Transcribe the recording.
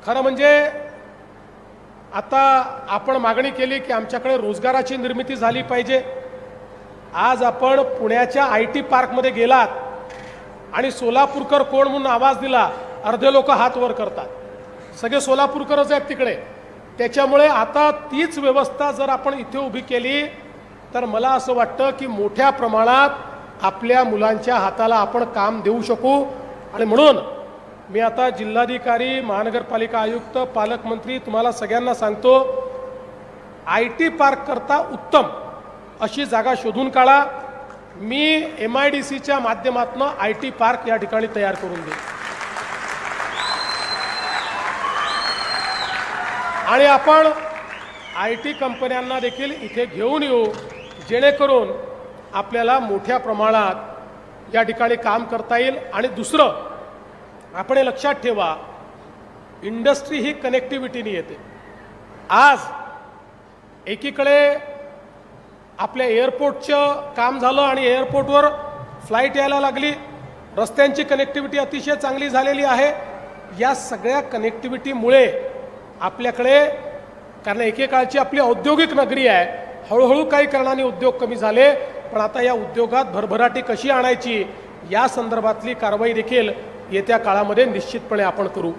खरं म्हणजे आता आपण मागणी केली की आमच्याकडे रोजगाराची निर्मिती झाली पाहिजे। आज आपण पुण्याच्या IT पार्कमध्ये गेलात आणि सोलापूरकर कोण म्हणून आवाज दिला, अर्धे लोक हात वर करतात, सगळे सोलापूरकरच आहेत तिकडे। त्याच्यामुळे आता तीच व्यवस्था जर आपण इथे उभी केली तर मला असं वाटतं की मोठ्या प्रमाणात आपल्या मुलांच्या हाताला आपण काम देऊ शकू। आणि म्हणून मी आता जिल्हाधिकारी, महानगरपालिका आयुक्त, पालकमंत्री तुम्हाला सगळ्यांना सांगतो, IT पार्क करता उत्तम अशी जागा शोधून काढा। मी MIDCच्या माध्यमातून IT पार्क या ठिकाणी तयार करून देईन आणि आपण IT कंपन्यांना देखील इथे घेऊन येऊ, जेणेकरून आपल्याला मोठ्या प्रमाणात या ठिकाणी काम करता येईल। आणि दुसरं, आपण हे लक्षात ठेवा, इंडस्ट्री ही कनेक्टिव्हिटीने येते। आज एकीकडे आपल्या एअरपोर्टचं काम झालं आणि एअरपोर्टवर फ्लाईट यायला लागली, रस्त्यांची कनेक्टिव्हिटी अतिशय चांगली झालेली आहे। या सगळ्या कनेक्टिव्हिटीमुळे आपल्याकडे, कारण एकेकाळची आपली औद्योगिक नगरी आहे, हळूहळू काही कारणाने उद्योग कमी झाले, पण आता या उद्योगात भरभराटी कशी आणायची या संदर्भातली कारवाई देखील येत्या काळामध्ये निश्चितपणे आपण करू।